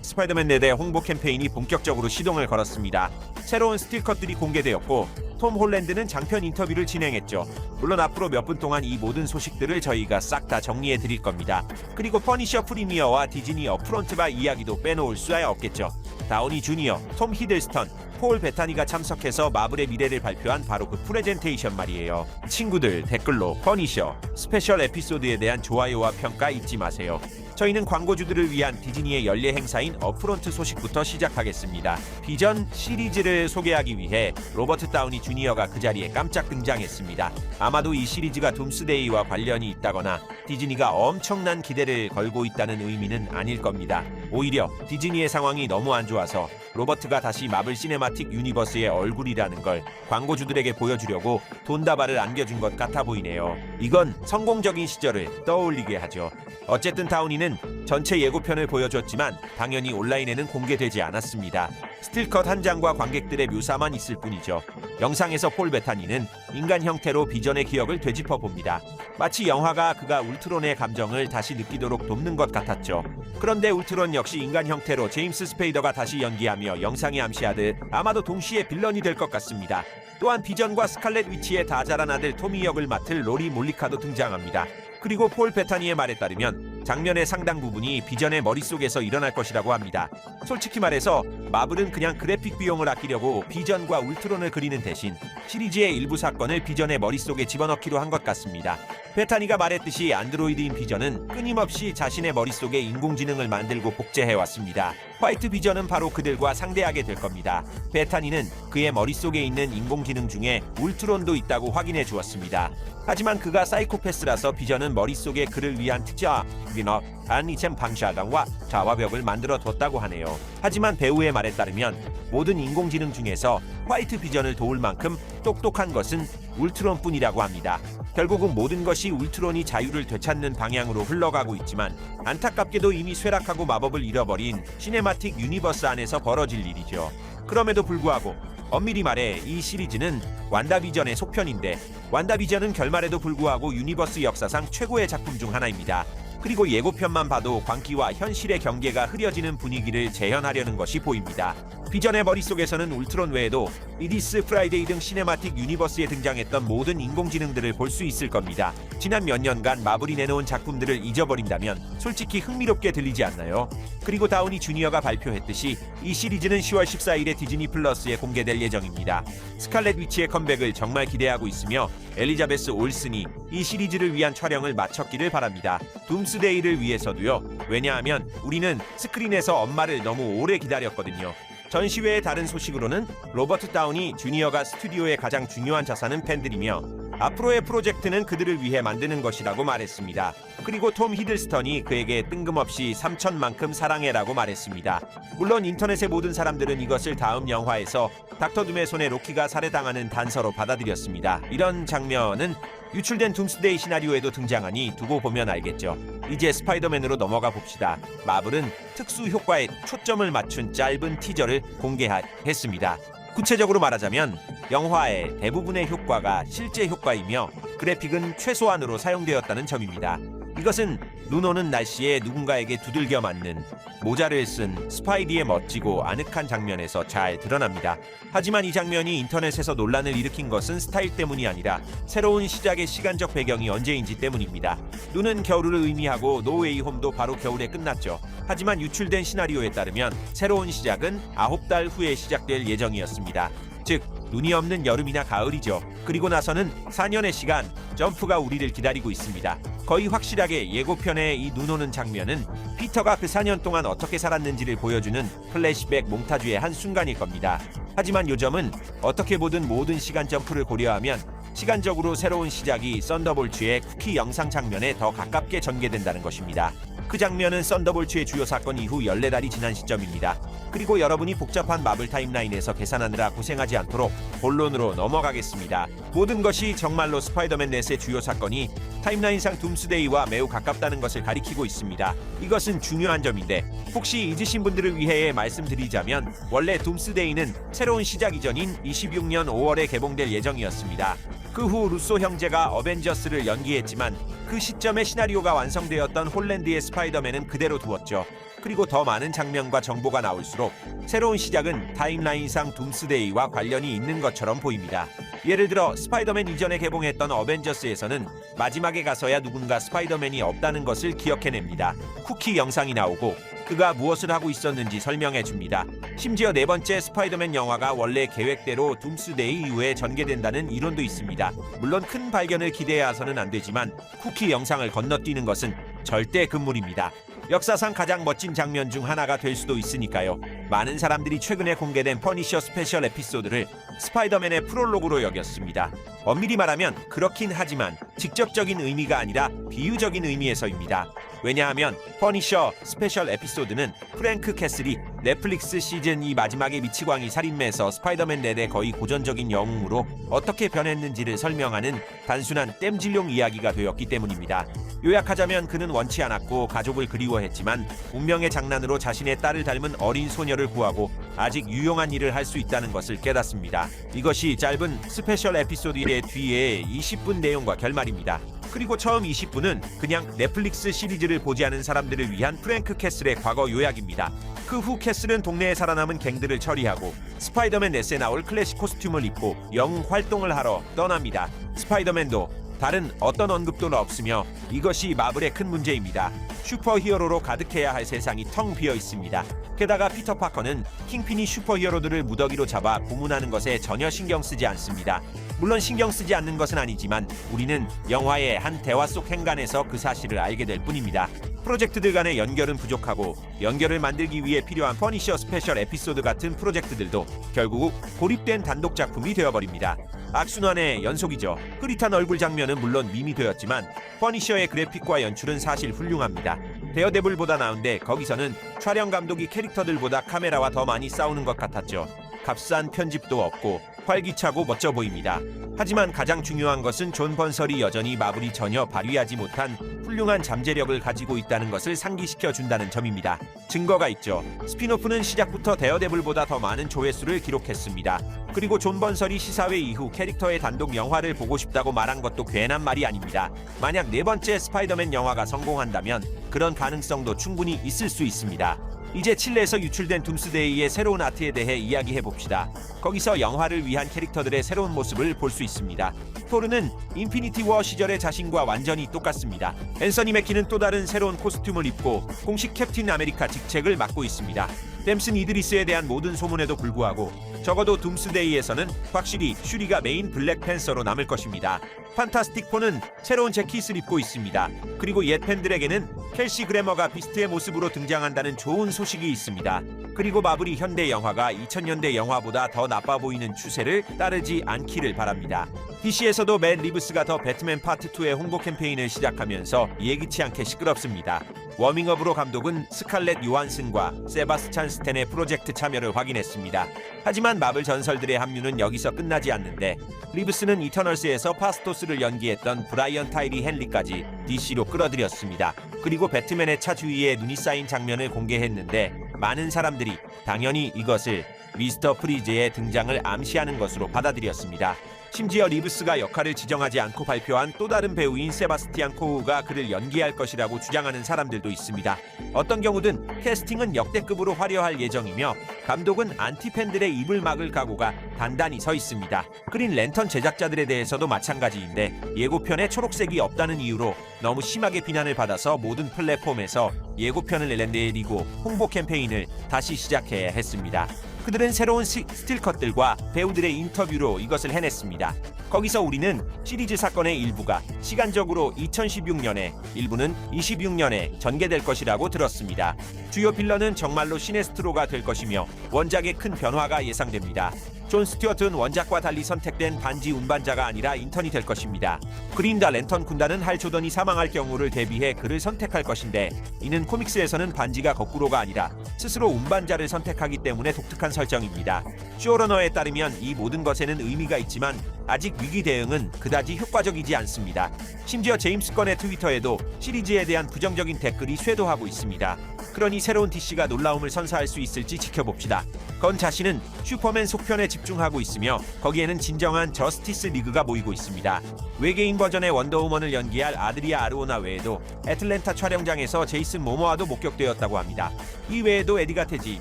스파이더맨 4대 홍보 캠페인이 본격적으로 시동을 걸었습니다. 새로운 스틸컷들이 공개되었고 톰 홀랜드는 장편 인터뷰를 진행했죠. 물론 앞으로 몇 분 동안 이 모든 소식들을 저희가 싹 다 정리해 드릴 겁니다. 그리고 퍼니셔 프리미어와 디즈니 어프론트바 이야기도 빼놓을 수야 없겠죠. 다우니 주니어, 톰 히들스턴, 폴 베타니가 참석해서 마블의 미래를 발표한 바로 그 프레젠테이션 말이에요. 친구들 댓글로 퍼니셔 스페셜 에피소드에 대한 좋아요와 평가 잊지 마세요. 저희는 광고주들을 위한 디즈니의 연례 행사인 어프론트 소식부터 시작하겠습니다. 비전 시리즈를 소개하기 위해 로버트 다우니 주니어가 그 자리에 깜짝 등장했습니다. 아마도 이 시리즈가 둠스데이와 관련이 있다거나 디즈니가 엄청난 기대를 걸고 있다는 의미는 아닐 겁니다. 오히려 디즈니의 상황이 너무 안 좋아서 로버트가 다시 마블 시네마틱 유니버스의 얼굴이라는 걸 광고주들에게 보여주려고 돈다발을 안겨준 것 같아 보이네요. 이건 성공적인 시절을 떠올리게 하죠. 어쨌든 다우니는 전체 예고편을 보여줬지만 당연히 온라인에는 공개되지 않았습니다. 스틸컷 한 장과 관객들의 묘사만 있을 뿐이죠. 영상에서 폴 베타니는 인간 형태로 비전의 기억을 되짚어 봅니다. 마치 영화가 그가 울트론의 감정을 다시 느끼도록 돕는 것 같았죠. 그런데 울트론 역시 인간 형태로 제임스 스페이더가 다시 연기하며 영상이 암시하듯 아마도 동시에 빌런이 될 것 같습니다. 또한 비전과 스칼렛 위치의 다 자란 아들 토미 역을 맡을 로리 몰리카도 등장합니다. 그리고 폴 베타니의 말에 따르면 장면의 상당 부분이 비전의 머릿속에서 일어날 것이라고 합니다. 솔직히 말해서 마블은 그냥 그래픽 비용을 아끼려고 비전과 울트론을 그리는 대신 시리즈의 일부 사건을 비전의 머릿속에 집어넣기로 한 것 같습니다. 베타니가 말했듯이 안드로이드인 비전은 끊임없이 자신의 머릿속에 인공지능을 만들고 복제해왔습니다. 화이트 비전은 바로 그들과 상대하게 될 겁니다. 베타니는 그의 머릿속에 있는 인공지능 중에 울트론도 있다고 확인해 주었습니다. 하지만 그가 사이코패스라서 비전은 머릿속에 그를 위한 특자 위너 안니첸 방샤당과 자화벽을 만들어 뒀다고 하네요. 하지만 배우의 말에 따르면 모든 인공지능 중에서 화이트 비전을 도울 만큼 똑똑한 것은 울트론뿐이라고 합니다. 결국은 모든 것이 울트론이 자유를 되찾는 방향으로 흘러가고 있지만 안타깝게도 이미 쇠락하고 마법을 잃어버린 시네마틱 유니버스 안에서 벌어질 일이죠. 그럼에도 불구하고 엄밀히 말해 이 시리즈는 완다비전의 속편인데 완다비전은 결말에도 불구하고 유니버스 역사상 최고의 작품 중 하나입니다. 그리고 예고편만 봐도 광기와 현실의 경계가 흐려지는 분위기를 재현하려는 것이 보입니다. 비전의 머릿속에서는 울트론 외에도 리디스 프라이데이 등 시네마틱 유니버스에 등장했던 모든 인공지능들을 볼 수 있을 겁니다. 지난 몇 년간 마블이 내놓은 작품들을 잊어버린다면 솔직히 흥미롭게 들리지 않나요? 그리고 다우니 주니어가 발표했듯이 이 시리즈는 10월 14일에 디즈니 플러스에 공개될 예정입니다. 스칼렛 위치의 컴백을 정말 기대하고 있으며 엘리자베스 올슨이 이 시리즈를 위한 촬영을 마쳤기를 바랍니다. 둠스데이를 위해서도요. 왜냐하면 우리는 스크린에서 엄마를 너무 오래 기다렸거든요. 전시회의 다른 소식으로는 로버트 다우니 주니어가 스튜디오의 가장 중요한 자산은 팬들이며 앞으로의 프로젝트는 그들을 위해 만드는 것이라고 말했습니다. 그리고 톰 히들스턴이 그에게 뜬금없이 3천만큼 사랑해라고 말했습니다. 물론 인터넷의 모든 사람들은 이것을 다음 영화에서 닥터 둠의 손에 로키가 살해당하는 단서로 받아들였습니다. 이런 장면은 유출된 둠스데이 시나리오에도 등장하니 두고 보면 알겠죠. 이제 스파이더맨으로 넘어가 봅시다. 마블은 특수 효과에 초점을 맞춘 짧은 티저를 공개했습니다. 구체적으로 말하자면 영화의 대부분의 효과가 실제 효과이며 그래픽은 최소한으로 사용되었다는 점입니다. 이것은 눈 오는 날씨에 누군가에게 두들겨 맞는 모자를 쓴 스파이디의 멋지고 아늑한 장면에서 잘 드러납니다. 하지만 이 장면이 인터넷에서 논란을 일으킨 것은 스타일 때문이 아니라 새로운 시작의 시간적 배경이 언제인지 때문입니다. 눈은 겨울을 의미하고 노웨이 홈도 바로 겨울에 끝났죠. 하지만 유출된 시나리오에 따르면 새로운 시작은 9달 후에 시작될 예정이었습니다. 즉 눈이 없는 여름이나 가을이죠. 그리고 나서는 4년의 시간, 점프가 우리를 기다리고 있습니다. 거의 확실하게 예고편의 이 눈 오는 장면은 피터가 그 4년 동안 어떻게 살았는지를 보여주는 플래시백 몽타주의 한 순간일 겁니다. 하지만 요점은 어떻게 보든 모든 시간 점프를 고려하면 시간적으로 새로운 시작이 썬더볼츠의 쿠키 영상 장면에 더 가깝게 전개된다는 것입니다. 그 장면은 썬더볼츠의 주요 사건 이후 14달이 지난 시점입니다. 그리고 여러분이 복잡한 마블 타임라인에서 계산하느라 고생하지 않도록 본론으로 넘어가겠습니다. 모든 것이 정말로 스파이더맨 넷의 주요 사건이 타임라인상 둠스데이와 매우 가깝다는 것을 가리키고 있습니다. 이것은 중요한 점인데 혹시 잊으신 분들을 위해 말씀드리자면 원래 둠스데이는 새로운 시작 이전인 26년 5월에 개봉될 예정이었습니다. 그 후 루소 형제가 어벤져스를 연기했지만 그 시점에 시나리오가 완성되었던 홀랜드의 스파이더맨은 그대로 두었죠. 그리고 더 많은 장면과 정보가 나올수록 새로운 시작은 타임라인상 둠스데이와 관련이 있는 것처럼 보입니다. 예를 들어 스파이더맨 이전에 개봉했던 어벤져스에서는 마지막에 가서야 누군가 스파이더맨이 없다는 것을 기억해냅니다. 쿠키 영상이 나오고 그가 무엇을 하고 있었는지 설명해 줍니다. 심지어 네 번째 스파이더맨 영화가 원래 계획대로 둠스데이 이후에 전개된다는 이론도 있습니다. 물론 큰 발견을 기대해서는 안 되지만 쿠키 영상을 건너뛰는 것은 절대 금물입니다. 역사상 가장 멋진 장면 중 하나가 될 수도 있으니까요. 많은 사람들이 최근에 공개된 퍼니셔 스페셜 에피소드를 스파이더맨의 프롤로그로 여겼습니다. 엄밀히 말하면 그렇긴 하지만 직접적인 의미가 아니라 비유적인 의미에서입니다. 왜냐하면 퍼니셔 스페셜 에피소드는 프랭크 캐슬이 넷플릭스 시즌 2 마지막에 미치광이 살인매에서 스파이더맨 넷의 거의 고전적인 영웅으로 어떻게 변했는지를 설명하는 단순한 땜질용 이야기가 되었기 때문입니다. 요약하자면 그는 원치 않았고 가족을 그리워했지만 운명의 장난으로 자신의 딸을 닮은 어린 소녀를 구하고 아직 유용한 일을 할 수 있다는 것을 깨닫습니다. 이것이 짧은 스페셜 에피소드의 뒤에 20분 내용과 결말입니다. 그리고 처음 20분은 그냥 넷플릭스 시리즈를 보지 않은 사람들을 위한 프랭크 캐슬의 과거 요약입니다. 그 후 캐슬은 동네에 살아남은 갱들을 처리하고 스파이더맨 넷에 나올 클래식 코스튬을 입고 영웅 활동을 하러 떠납니다. 스파이더맨도 다른 어떤 언급도 없으며 이것이 마블의 큰 문제입니다. 슈퍼히어로로 가득해야 할 세상이 텅 비어 있습니다. 게다가 피터 파커는 킹핀이 슈퍼히어로들을 무더기로 잡아 고문하는 것에 전혀 신경 쓰지 않습니다. 물론 신경 쓰지 않는 것은 아니지만 우리는 영화의 한 대화 속 행간에서 그 사실을 알게 될 뿐입니다. 프로젝트들 간의 연결은 부족하고 연결을 만들기 위해 필요한 퍼니셔 스페셜 에피소드 같은 프로젝트들도 결국 고립된 단독 작품이 되어버립니다. 악순환의 연속이죠. 흐릿한 얼굴 장면은 물론 밈이 되었지만 퍼니셔의 그래픽과 연출은 사실 훌륭합니다. 데어데블보다 나은데 거기서는 촬영 감독이 캐릭터들보다 카메라와 더 많이 싸우는 것 같았죠. 값싼 편집도 없고 활기차고 멋져 보입니다. 하지만 가장 중요한 것은 존 번설이 여전히 마블이 전혀 발휘하지 못한 훌륭한 잠재력을 가지고 있다는 것을 상기시켜 준다는 점입니다. 증거가 있죠. 스피노프는 시작부터 데어데블보다 더 많은 조회수를 기록했습니다. 그리고 존 번설이 시사회 이후 캐릭터의 단독 영화를 보고 싶다고 말한 것도 괜한 말이 아닙니다. 만약 네 번째 스파이더맨 영화가 성공한다면 그런 가능성도 충분히 있을 수 있습니다. 이제 칠레에서 유출된 둠스데이의 새로운 아트에 대해 이야기해봅시다. 거기서 영화를 위한 캐릭터들의 새로운 모습을 볼 수 있습니다. 토르는 인피니티 워 시절의 자신과 완전히 똑같습니다. 앤서니 매키는 또 다른 새로운 코스튬을 입고 공식 캡틴 아메리카 직책을 맡고 있습니다. 댐슨 이드리스에 대한 모든 소문에도 불구하고 적어도 둠스데이에서는 확실히 슈리가 메인 블랙팬서로 남을 것입니다. 판타스틱 4는 새로운 재킷을 입고 있습니다. 그리고 옛 팬들에게는 켈시 그래머가 비스트의 모습으로 등장한다는 좋은 소식이 있습니다. 그리고 마블이 현대 영화가 2000년대 영화보다 더 나빠 보이는 추세를 따르지 않기를 바랍니다. DC에서도 맨 리브스가 더 배트맨 파트 2의 홍보 캠페인을 시작하면서 예기치 않게 시끄럽습니다. 워밍업으로 감독은 스칼렛 요한슨과 세바스찬 스탠의 프로젝트 참여를 확인했습니다. 하지만 마블 전설들의 합류는 여기서 끝나지 않는데 리브스는 이터널스에서 파스토스를 연기했던 브라이언 타이리 헨리까지 DC로 끌어들였습니다. 그리고 배트맨의 차 주위에 눈이 쌓인 장면을 공개했는데 많은 사람들이 당연히 이것을 미스터 프리즈의 등장을 암시하는 것으로 받아들였습니다. 심지어 리브스가 역할을 지정하지 않고 발표한 또 다른 배우인 세바스티안 코우가 그를 연기할 것이라고 주장하는 사람들도 있습니다. 어떤 경우든 캐스팅은 역대급으로 화려할 예정이며 감독은 안티팬들의 입을 막을 각오가 단단히 서 있습니다. 그린 랜턴 제작자들에 대해서도 마찬가지인데 예고편에 초록색이 없다는 이유로 너무 심하게 비난을 받아서 모든 플랫폼에서 예고편을 내리고 홍보 캠페인을 다시 시작해야 했습니다. 그들은 새로운 스틸컷들과 배우들의 인터뷰로 이것을 해냈습니다. 거기서 우리는 시리즈 사건의 일부가 시간적으로 2016년에 일부는 26년에 전개될 것이라고 들었습니다. 주요 빌런은 정말로 시네스트로가 될 것이며 원작에 큰 변화가 예상됩니다. 존 스튜어트는 원작과 달리 선택된 반지 운반자가 아니라 인턴이 될 것입니다. 그린다 랜턴 군단은 할 조던이 사망할 경우를 대비해 그를 선택할 것인데 이는 코믹스에서는 반지가 거꾸로가 아니라 스스로 운반자를 선택하기 때문에 독특한 설정입니다. 쇼러너에 따르면 이 모든 것에는 의미가 있지만 아직 위기 대응은 그다지 효과적이지 않습니다. 심지어 제임스 건의 트위터에도 시리즈에 대한 부정적인 댓글이 쇄도하고 있습니다. 그러니 새로운 DC가 놀라움을 선사할 수 있을지 지켜봅시다. 건 자신은 슈퍼맨 속편에 집중하고 있으며 거기에는 진정한 저스티스 리그가 모이고 있습니다. 외계인 버전의 원더우먼을 연기할 아드리아 아르오나 외에도 애틀랜타 촬영장에서 제이슨 모모아도 목격되었다고 합니다. 이 외에도 에디가 테지,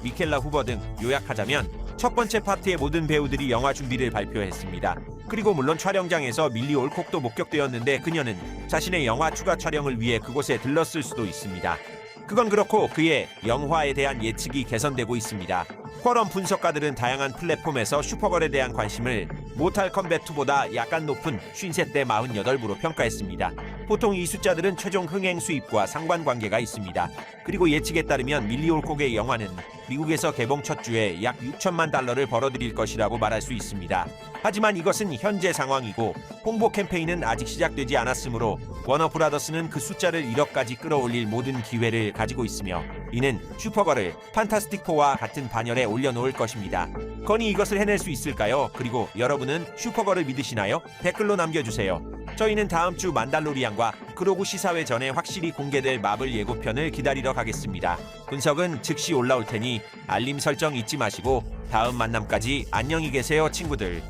미켈라 후버 등 요약하자면 첫 번째 파트의 모든 배우들이 영화 준비를 발표했습니다. 그리고 물론 촬영장에서 밀리 올콕도 목격되었는데 그녀는 자신의 영화 추가 촬영을 위해 그곳에 들렀을 수도 있습니다. 그건 그렇고 그의 영화에 대한 예측이 개선되고 있습니다. 쿼럼 분석가들은 다양한 플랫폼에서 슈퍼걸에 대한 관심을 모탈 컴뱃 2보다 약간 높은 53대 48부로 평가했습니다. 보통 이 숫자들은 최종 흥행 수입과 상관관계가 있습니다. 그리고 예측에 따르면 밀리 올콕의 영화는 미국에서 개봉 첫 주에 약 6천만 달러를 벌어들일 것이라고 말할 수 있습니다. 하지만 이것은 현재 상황이고 홍보 캠페인은 아직 시작되지 않았으므로 워너브라더스는 그 숫자를 1억까지 끌어올릴 모든 기회를 가지고 있으며 이는 슈퍼걸을 판타스틱4와 같은 반열에 올려놓을 것입니다. 건이 이것을 해낼 수 있을까요? 그리고 여러분은 슈퍼걸을 믿으시나요? 댓글로 남겨주세요. 저희는 다음 주 만달로리안과 그로구 시사회 전에 확실히 공개될 마블 예고편을 기다리러 가겠습니다. 분석은 즉시 올라올 테니 알림 설정 잊지 마시고 다음 만남까지 안녕히 계세요, 친구들.